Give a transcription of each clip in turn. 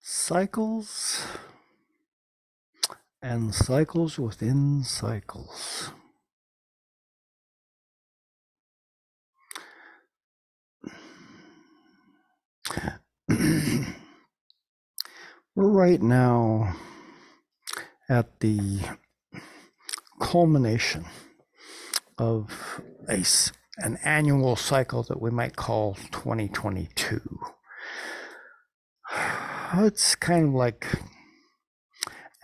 Cycles and cycles within cycles. We're right now at the culmination of an annual cycle that we might call 2022. It's kind of like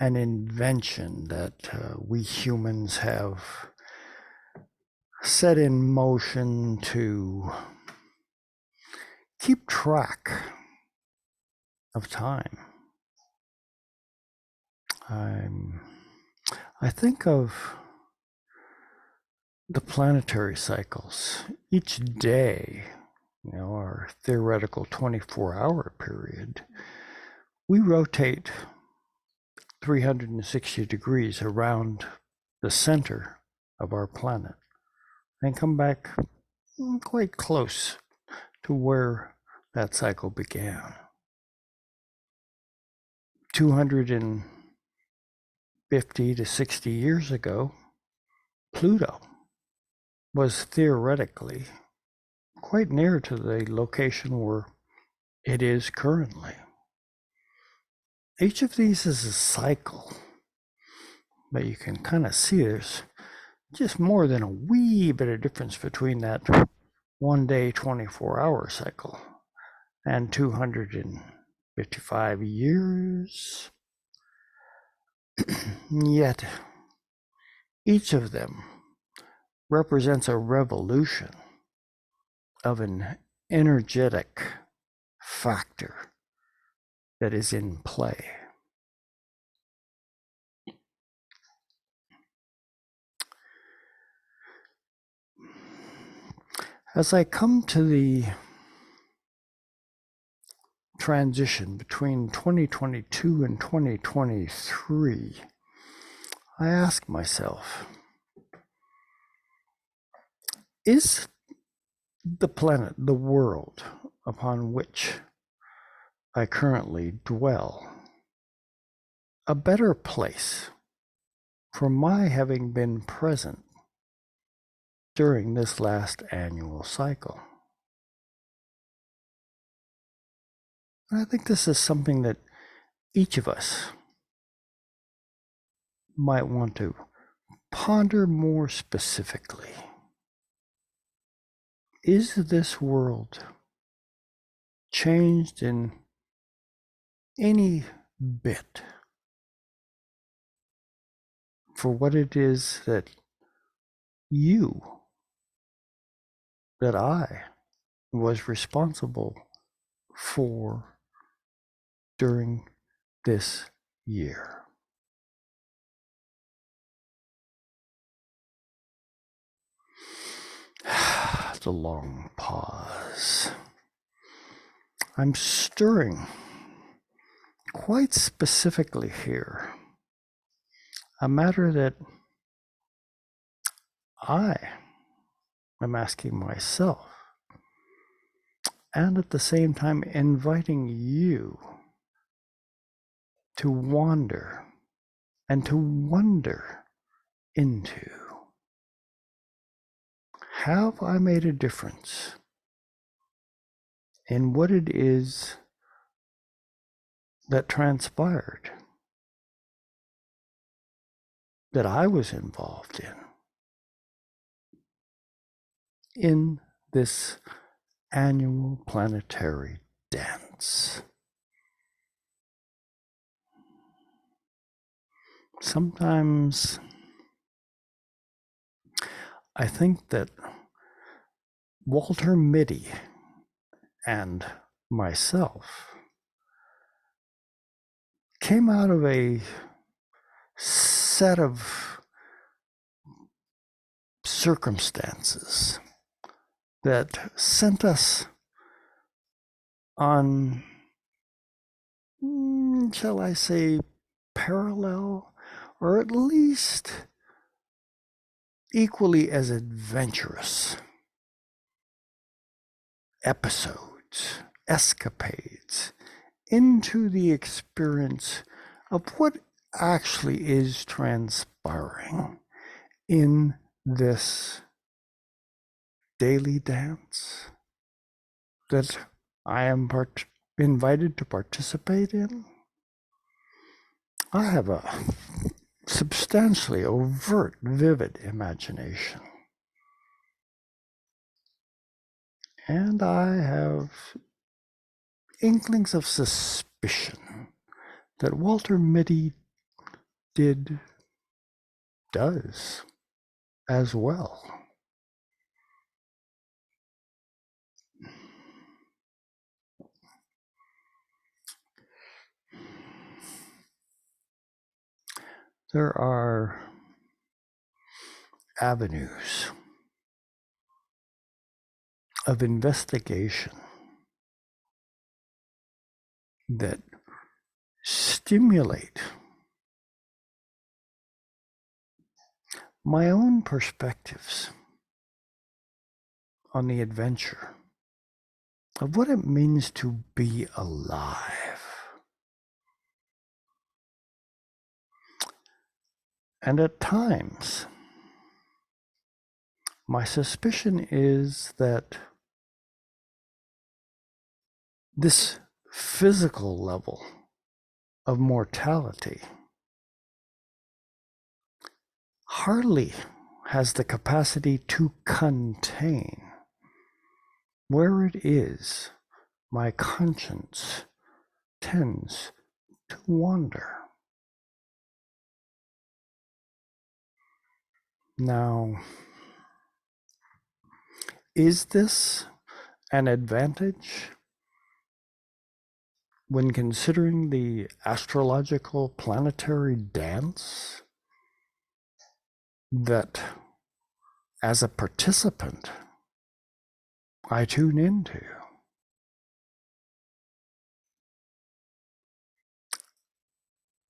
an invention that we humans have set in motion to keep track of time. I think of the planetary cycles. Each day, our theoretical 24-hour period, we rotate 360 degrees around the center of our planet and come back quite close to where that cycle began. 250 to 60 years ago, Pluto was theoretically quite near to the location where it is currently. Each of these is a cycle, but you can kind of see there's just more than a wee bit of difference between that 1 day, 24-hour cycle and 255 years. Yet, each of them represents a revolution of an energetic factor that is in play. As I come to the transition between 2022 and 2023, I ask myself, is the planet, the world upon which I currently dwell, a better place for my having been present during this last annual cycle? And I think this is something that each of us might want to ponder more specifically. Is this world changed in any bit for what it is that I was responsible for during this year? It's a long pause. I'm stirring quite specifically here a matter that I am asking myself, and at the same time inviting you to wander and to wonder into. Have I made a difference in what it is that transpired, that I was involved in this annual planetary dance? Sometimes I think that Walter Mitty and myself came out of a set of circumstances that sent us on, shall I say, parallel, or at least equally as adventurous episodes, escapades into the experience of what actually is transpiring in this daily dance that I am invited to participate in. I have a substantially overt, vivid imagination. And I have inklings of suspicion that Walter Mitty does as well. There are avenues of investigation that stimulate my own perspectives on the adventure of what it means to be alive. And at times, my suspicion is that this physical level of mortality hardly has the capacity to contain where it is my conscience tends to wander. Now, is this an advantage when considering the astrological planetary dance that, as a participant, I tune into?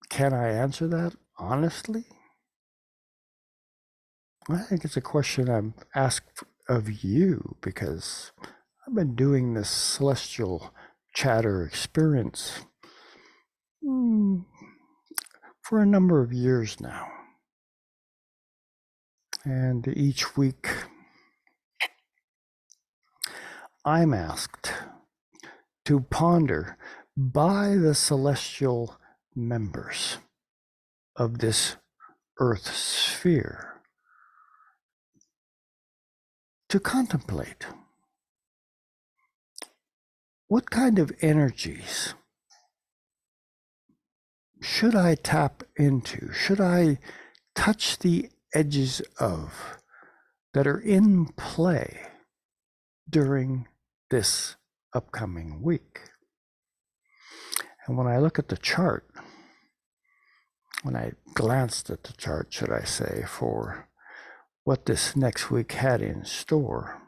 Can I answer that honestly? I think it's a question I'm asked of you because I've been doing this celestial chatter experience for a number of years now. And each week I'm asked to ponder by the celestial members of this Earth sphere to contemplate what kind of energies should I tap into, should I touch the edges of that are in play during this upcoming week. And when I look at the chart, when I glanced at the chart, should I say, for what this next week had in store,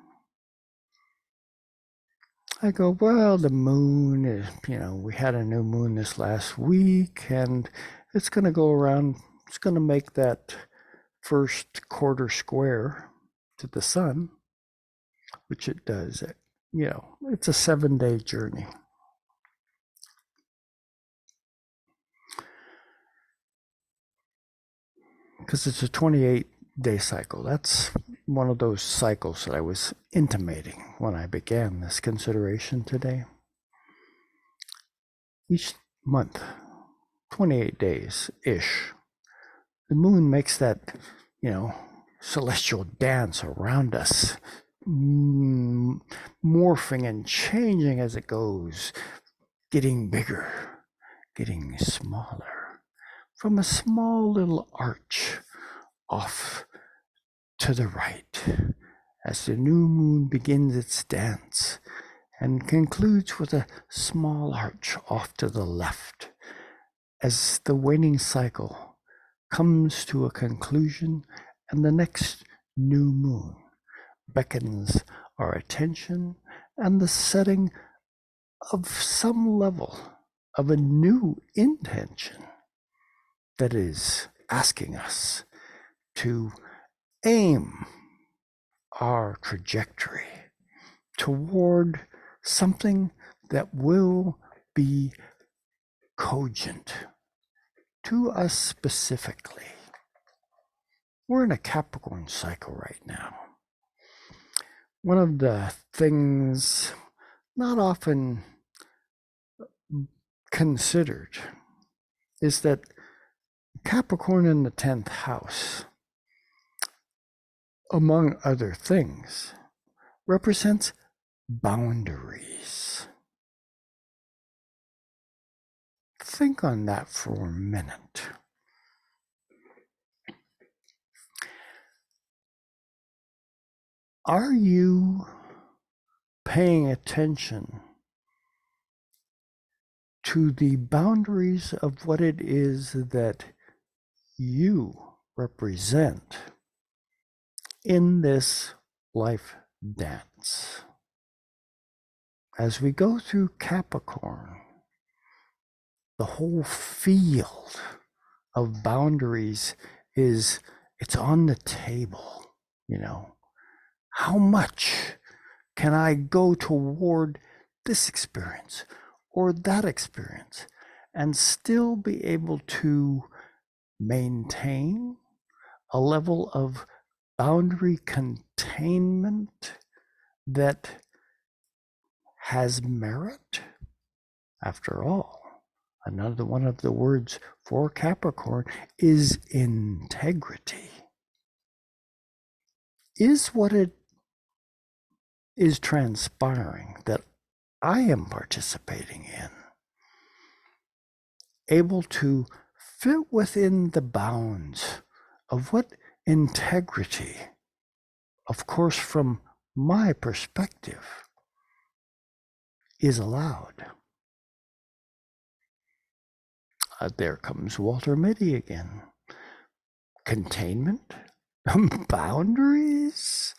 I go, well, the moon is, we had a new moon this last week, and it's going to go around, it's going to make that first quarter square to the sun, which it does. It's a 7-day journey. Because it's a 28-day cycle. That's one of those cycles that I was intimating when I began this consideration today. Each month, 28 days-ish, the moon makes that, celestial dance around us, morphing and changing as it goes, getting bigger, getting smaller, from a small little arch off to the right as the new moon begins its dance and concludes with a small arch off to the left as the waning cycle comes to a conclusion and the next new moon beckons our attention and the setting of some level of a new intention that is asking us to aim our trajectory toward something that will be cogent to us specifically. We're in a Capricorn cycle right now. One of the things not often considered is that Capricorn in the 10th house, among other things, represents boundaries. Think on that for a minute. Are you paying attention to the boundaries of what it is that you represent in this life dance? As we go through Capricorn, the whole field of boundaries it's on the table, you know. How much can I go toward this experience or that experience and still be able to maintain a level of boundary containment that has merit? After all, another one of the words for Capricorn is integrity. Is what it is transpiring that I am participating in able to fit within the bounds of what integrity, of course, from my perspective, is allowed? There comes Walter Mitty again. Containment? Boundaries?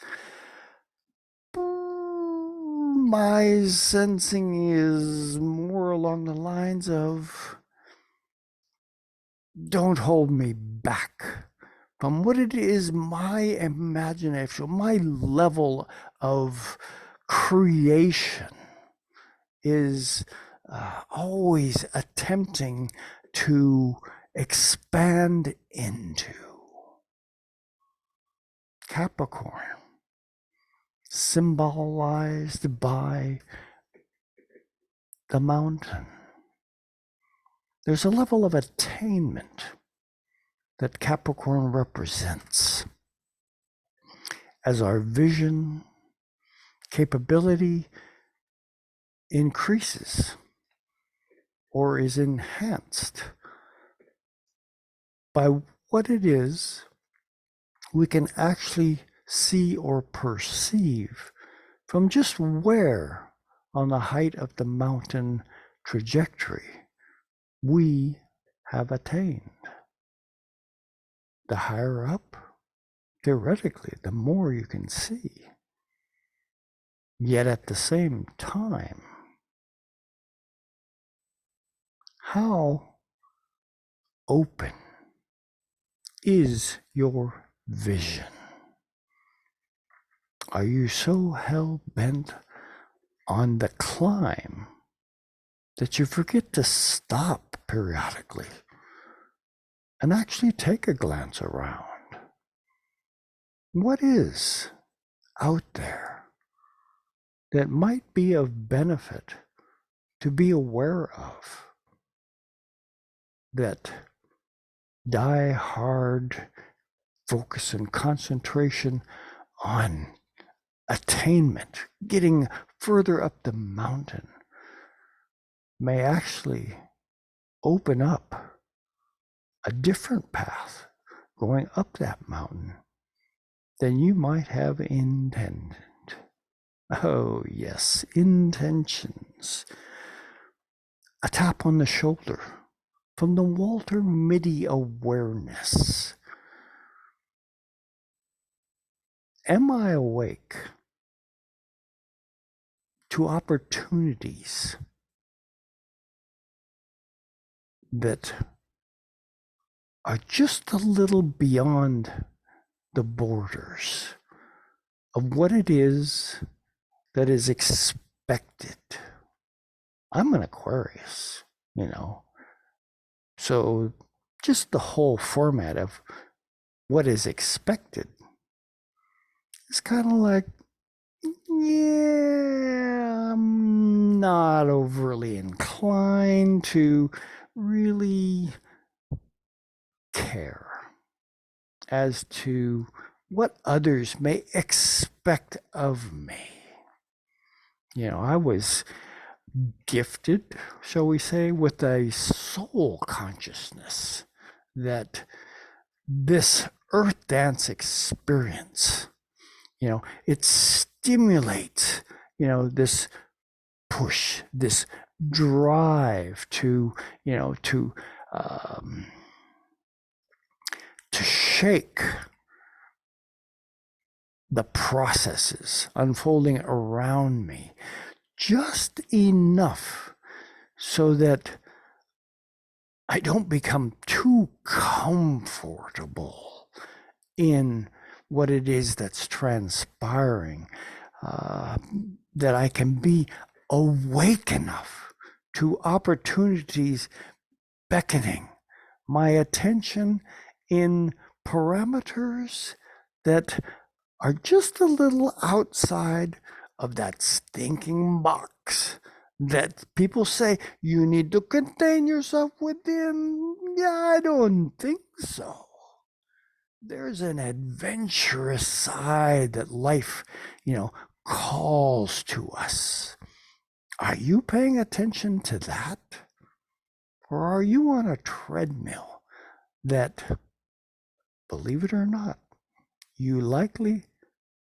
My sensing is more along the lines of don't hold me back from what it is my imagination, my level of creation is always attempting to expand into. Capricorn, symbolized by the mountain. There's a level of attainment that Capricorn represents as our vision capability increases or is enhanced by what it is we can actually see or perceive from just where on the height of the mountain trajectory we have attained. The higher up, theoretically, the more you can see. Yet at the same time, how open is your vision? Are you so hell-bent on the climb that you forget to stop periodically and actually take a glance around? What is out there that might be of benefit to be aware of, that die-hard focus and concentration on attainment, getting further up the mountain, may actually open up a different path going up that mountain than you might have intended. Oh yes, intentions. A tap on the shoulder from the Walter Mitty awareness. Am I awake to opportunities that are just a little beyond the borders of what it is that is expected? I'm an Aquarius, you know. So just the whole format of what is expected is kind of like, yeah, I'm not overly inclined to really care as to what others may expect of me. I was gifted, shall we say, with a soul consciousness that this earth dance experience, it stimulates, this push, this drive to, um, to shake the processes unfolding around me just enough so that I don't become too comfortable in what it is that's transpiring, that I can be awake enough to opportunities beckoning my attention in parameters that are just a little outside of that stinking box that people say you need to contain yourself within. Yeah, I don't think so. There's an adventurous side that life, calls to us. Are you paying attention to that? Or are you on a treadmill that, believe it or not, you likely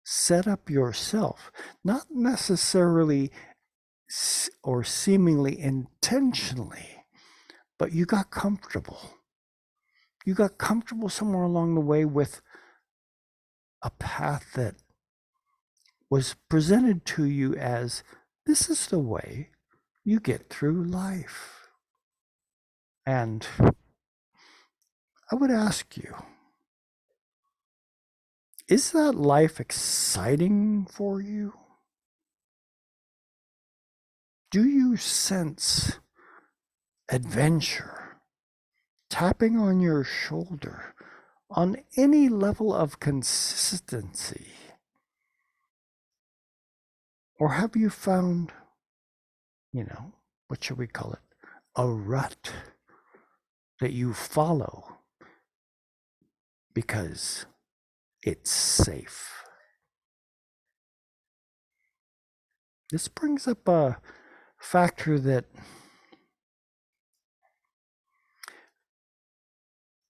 set up yourself, not necessarily or seemingly intentionally, but you got comfortable. You got comfortable somewhere along the way with a path that was presented to you as this is the way you get through life. And I would ask you, is that life exciting for you? Do you sense adventure tapping on your shoulder on any level of consistency? Or have you found, what should we call it? A rut that you follow because it's safe. This brings up a factor that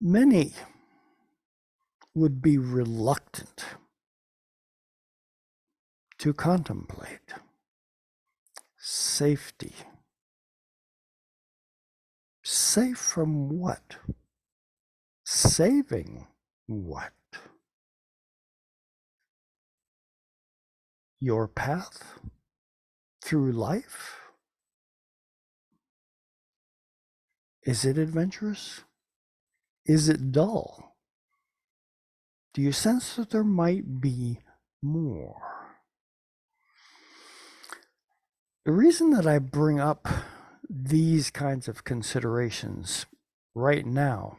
many would be reluctant to contemplate. Safety. Safe from what? Saving what? Your path through life? Is it adventurous? Is it dull? Do you sense that there might be more? The reason that I bring up these kinds of considerations right now,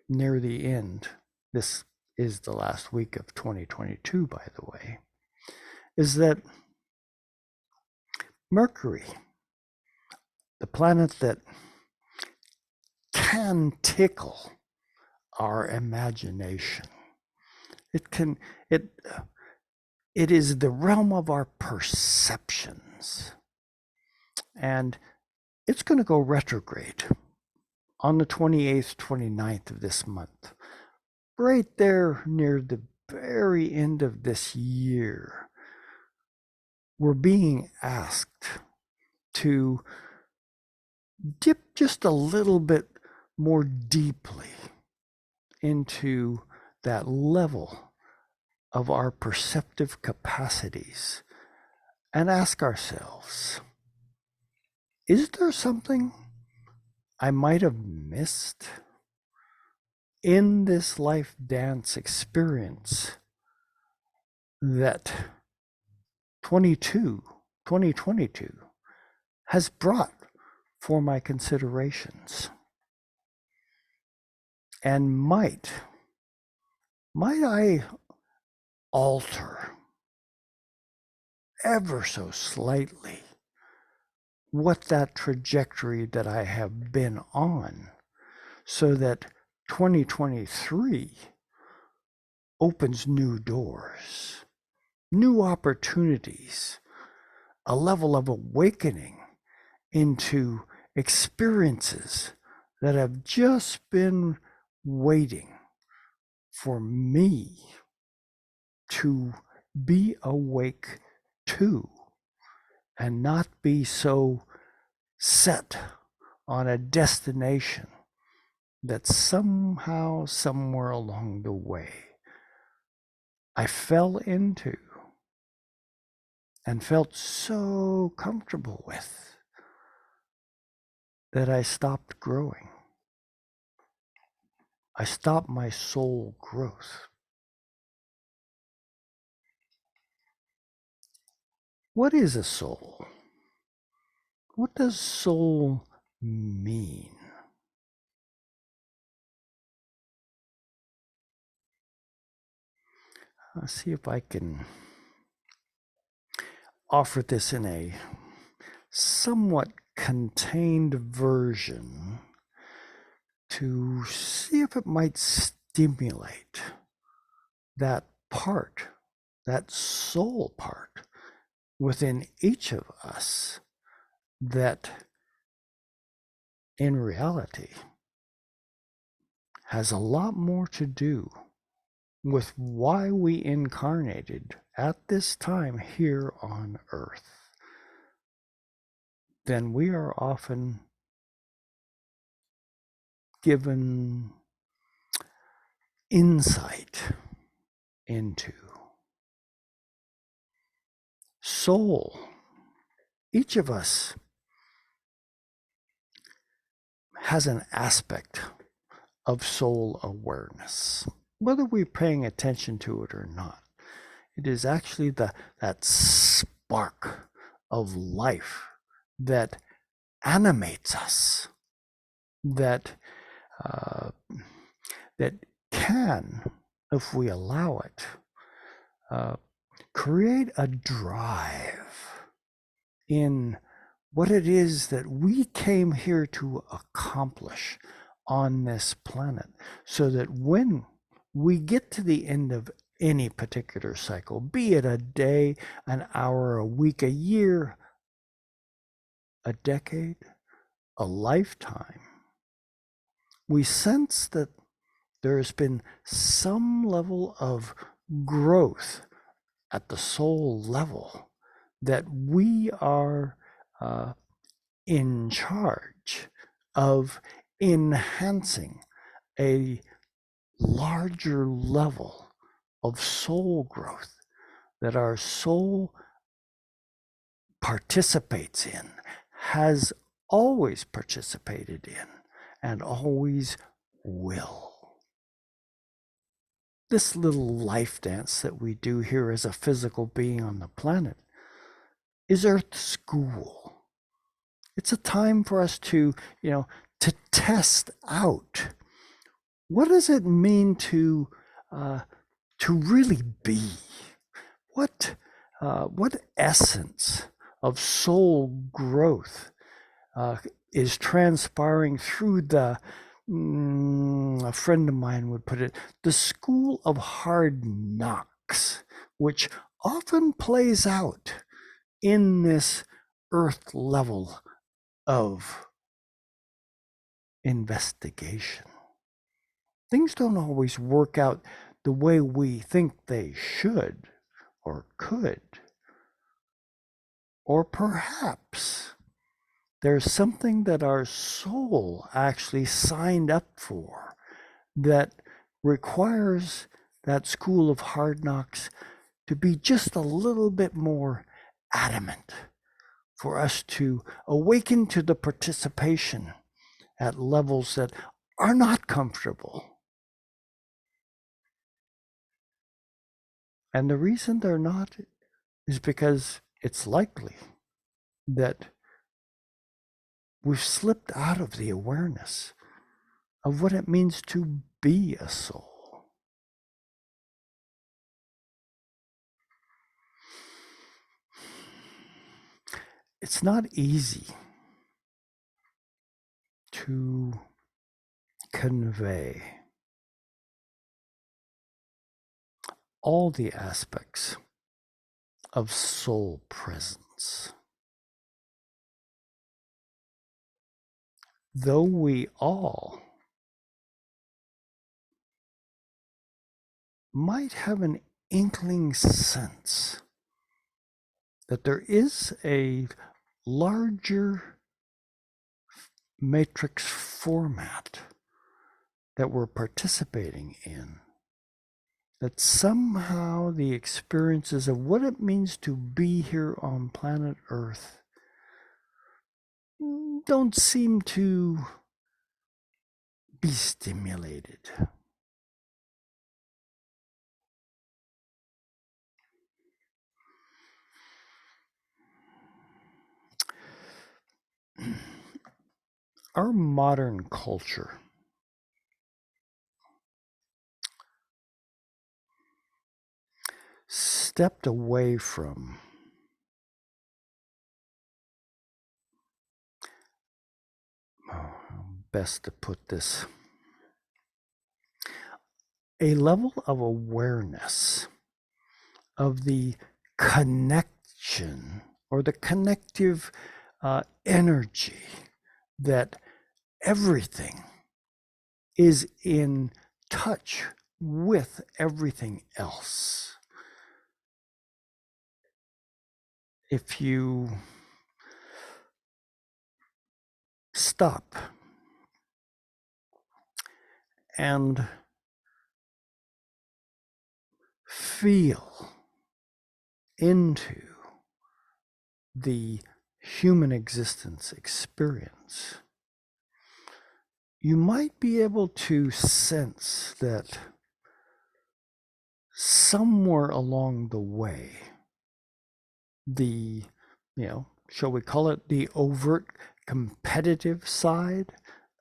near the end, this is the last week of 2022, by the way, is that Mercury, the planet that can tickle our imagination, it is the realm of our perceptions. And it's going to go retrograde on the 28th, 29th of this month, right there near the very end of this year. We're being asked to dip just a little bit more deeply into that level of our perceptive capacities and ask ourselves, is there something I might have missed in this life dance experience that 2022 has brought for my considerations? And might I alter ever so slightly what that trajectory that I have been on, so that 2023 opens new doors, new opportunities, a level of awakening into experiences that have just been waiting for me to be awake to, and not be so set on a destination that somehow, somewhere along the way, I fell into and felt so comfortable with that I stopped growing. I stopped my soul growth. What is a soul? What does soul mean? Let's see if I can offer this in a somewhat contained version to see if it might stimulate that part, that soul part within each of us that in reality has a lot more to do with why we incarnated at this time here on Earth than we are often given insight into. Soul, each of us has an aspect of soul awareness, whether we're paying attention to it or not. It is actually that spark of life that animates us, that that can, if we allow it, create a drive in what it is that we came here to accomplish on this planet, so that when we get to the end of any particular cycle, be it a day, an hour, a week, a year, a decade, a lifetime, we sense that there has been some level of growth at the soul level, that we are in charge of enhancing a larger level of soul growth that our soul participates in, has always participated in, and always will. This little life dance that we do here as a physical being on the planet is Earth school. It's a time for us to, to test out, what does it mean to really be? What essence of soul growth is transpiring through the, a friend of mine would put it, the school of hard knocks, which often plays out in this earth level of investigation. Things don't always work out the way we think they should or could. Or perhaps there's something that our soul actually signed up for that requires that school of hard knocks to be just a little bit more adamant, for us to awaken to the participation at levels that are not comfortable. And the reason they're not is because it's likely that we've slipped out of the awareness of what it means to be a soul. It's not easy to convey all the aspects of soul presence. Though we all might have an inkling sense that there is a larger matrix format that we're participating in, that somehow the experiences of what it means to be here on planet Earth don't seem to be stimulated. Our modern culture stepped away from best to put this, a level of awareness of the connection or the connective energy that everything is in touch with everything else. If you stop and feel into the human existence experience, you might be able to sense that somewhere along the way, the, shall we call it the overt competitive side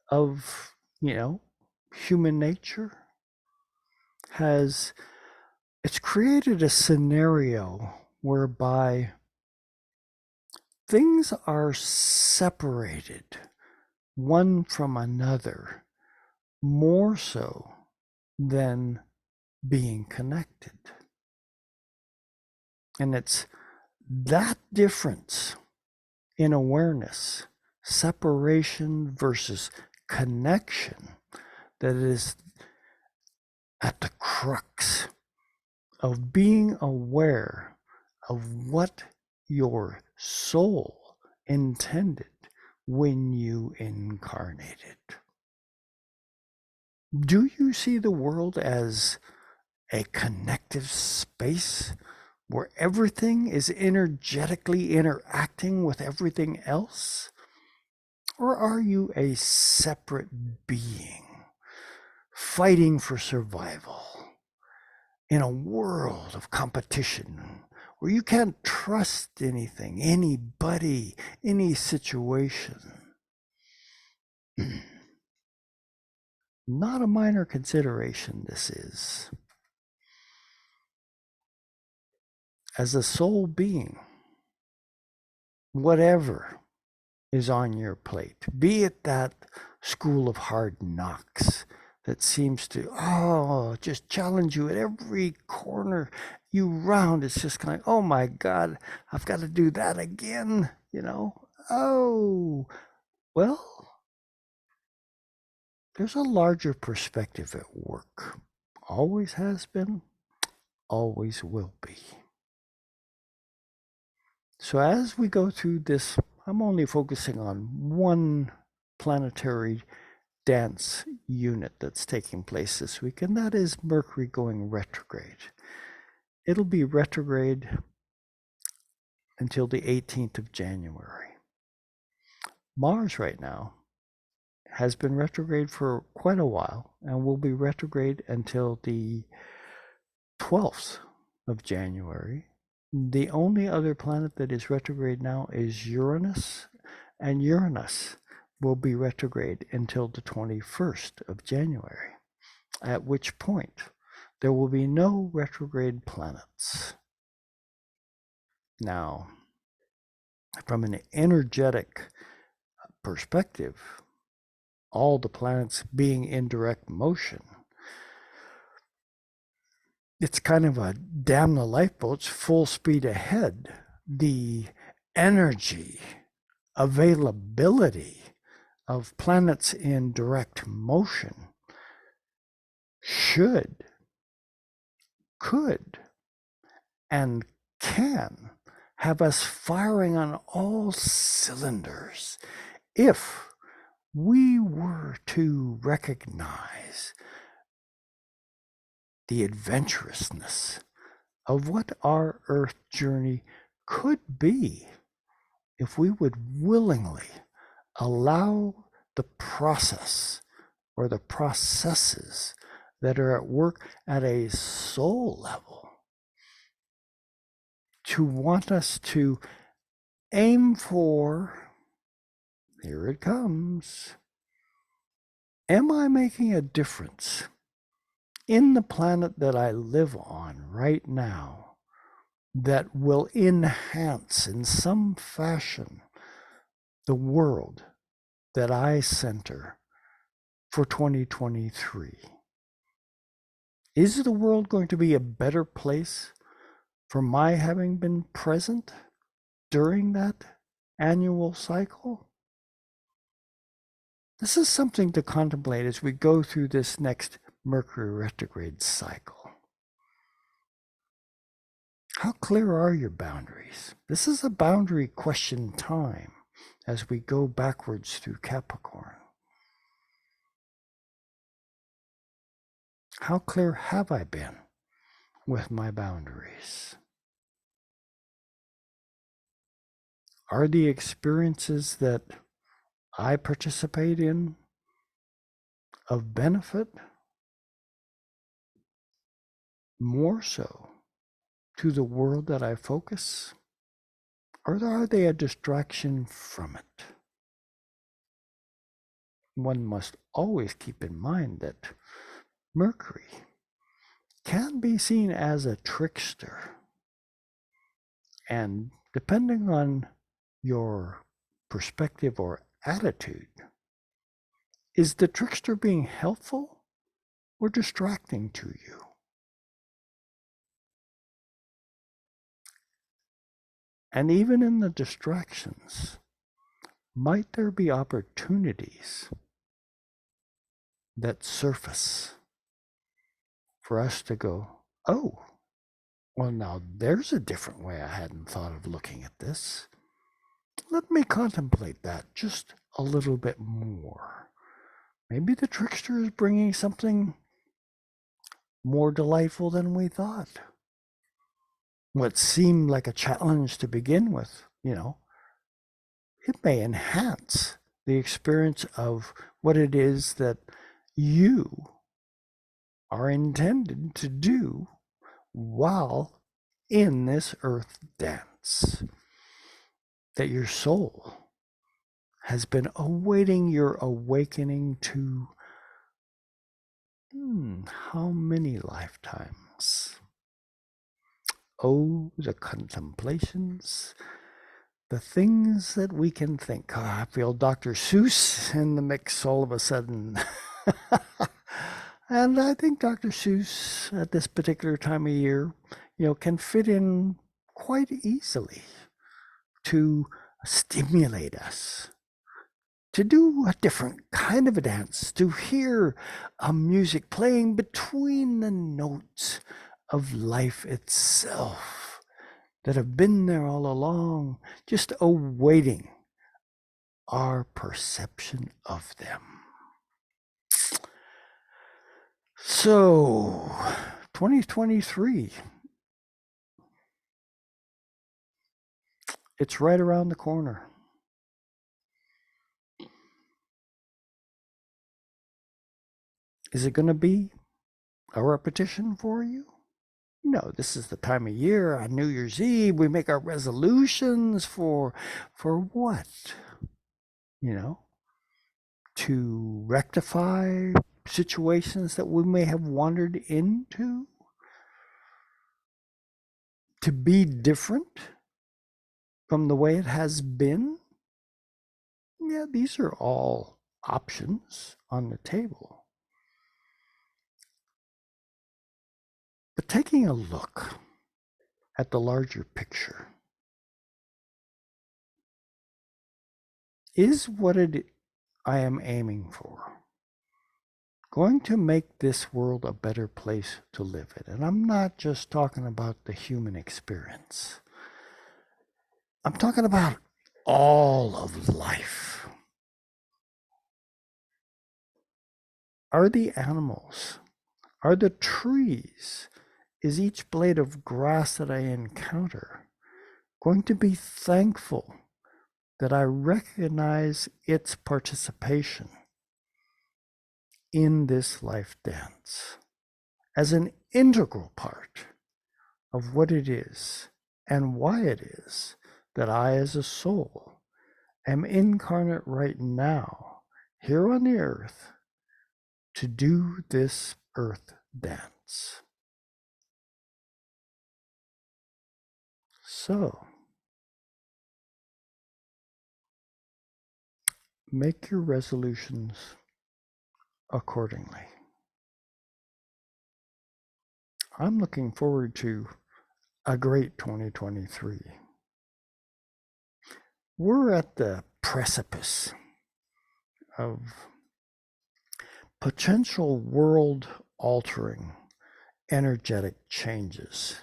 of, human nature it's created a scenario whereby things are separated one from another more so than being connected. And it's that difference in awareness, separation versus connection, that is at the crux of being aware of what your soul intended when you incarnated. Do you see the world as a connective space where everything is energetically interacting with everything else? Or are you a separate being fighting for survival in a world of competition where you can't trust anything, anybody, any situation? Not a minor consideration, this is. As a soul being, whatever is on your plate, be it that school of hard knocks that seems to, just challenge you at every corner you round. It's just kind of, oh my God, I've got to do that again, Oh, well, there's a larger perspective at work. Always has been, always will be. So as we go through this, I'm only focusing on one planetary dance unit that's taking place this week, and that is Mercury going retrograde. It'll be retrograde until the 18th of January. Mars right now has been retrograde for quite a while and will be retrograde until the 12th of January. The only other planet that is retrograde now is Uranus, and Uranus will be retrograde until the 21st of January. at which point there will be no retrograde planets. Now, from an energetic perspective, all the planets being in direct motion, it's kind of a damn the lifeboats full speed ahead. The energy, availability of planets in direct motion should, could, and can have us firing on all cylinders if we were to recognize the adventurousness of what our Earth journey could be if we would willingly allow the process or the processes that are at work at a soul level to want us to aim for, here it comes, am I making a difference in the planet that I live on right now that will enhance in some fashion the world that I center for 2023? Is the world going to be a better place for my having been present during that annual cycle? This is something to contemplate as we go through this next Mercury retrograde cycle. How clear are your boundaries? This is a boundary question time as we go backwards through Capricorn. How clear have I been with my boundaries? Are the experiences that I participate in of benefit? More so to the world that I focus? Or are they a distraction from it? One must always keep in mind that Mercury can be seen as a trickster. And depending on your perspective or attitude, is the trickster being helpful or distracting to you? And even in the distractions, might there be opportunities that surface for us to go, oh, well, now there's a different way I hadn't thought of looking at this. Let me contemplate that just a little bit more. Maybe the trickster is bringing something more delightful than we thought. What seemed like a challenge to begin with, it may enhance the experience of what it is that you are intended to do while in this earth dance. That your soul has been awaiting your awakening to how many lifetimes? Oh, the contemplations, the things that we can think. Oh, I feel Dr. Seuss in the mix all of a sudden. And I think Dr. Seuss at this particular time of year, can fit in quite easily to stimulate us, to do a different kind of a dance, to hear a music playing between the notes of life itself that have been there all along, just awaiting our perception of them. So, 2023, it's right around the corner. Is it going to be a repetition for you? No, this is the time of year on New Year's Eve. We make our resolutions for what? To rectify situations that we may have wandered into to be different from the way it has been? Yeah, these are all options on the table. But taking a look at the larger picture, is what I am aiming for going to make this world a better place to live in? And I'm not just talking about the human experience. I'm talking about all of life. Are the animals, are the trees, is each blade of grass that I encounter going to be thankful that I recognize its participation in this life dance as an integral part of what it is and why it is that I, as a soul, am incarnate right now, here on the earth, to do this earth dance. So, make your resolutions accordingly. I'm looking forward to a great 2023. We're at the precipice of potential world-altering energetic changes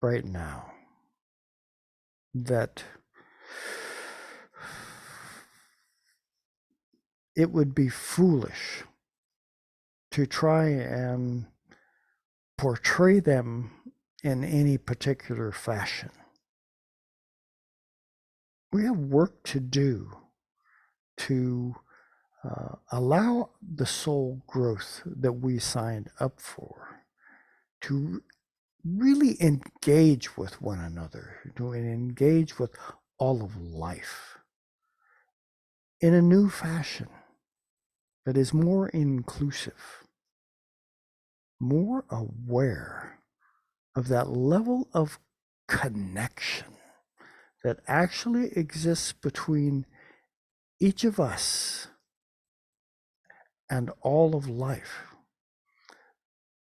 right now that it would be foolish to try and portray them in any particular fashion. We have work to do to allow the soul growth that we signed up for to really engage with one another, to engage with all of life in a new fashion that is more inclusive, more aware of that level of connection that actually exists between each of us and all of life.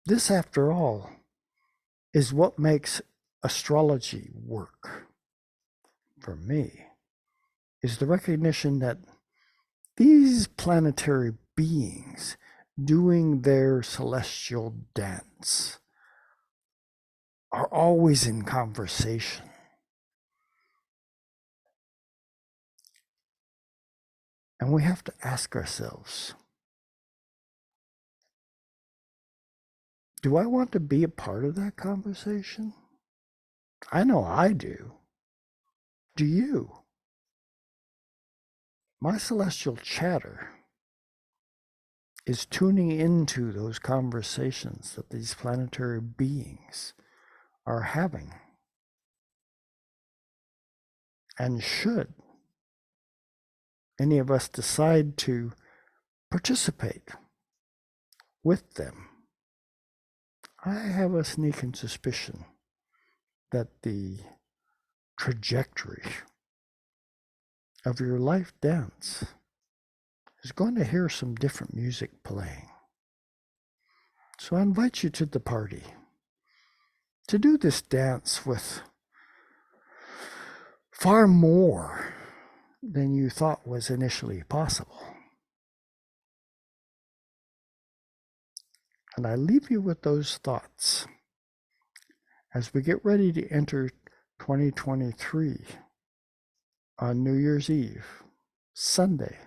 This, after all, is what makes astrology work for me, is the recognition that these planetary beings doing their celestial dance are always in conversation. And we have to ask ourselves, do I want to be a part of that conversation? I know I do. Do you? My celestial chatter is tuning into those conversations that these planetary beings are having. And should any of us decide to participate with them, I have a sneaking suspicion that the trajectory of your life dance is going to hear some different music playing. So I invite you to the party to do this dance with far more than you thought was initially possible. And I leave you with those thoughts as we get ready to enter 2023 on New Year's Eve, Sunday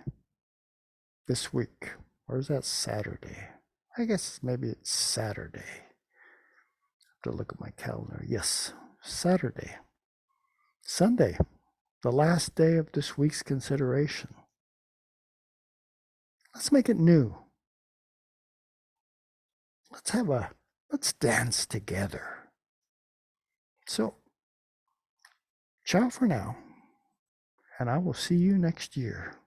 this week. Or is that Saturday? I guess maybe it's Saturday. I have to look at my calendar. Yes, Saturday. Sunday, the last day of this week's consideration. Let's make it new. Let's dance together. So, ciao for now, and I will see you next year.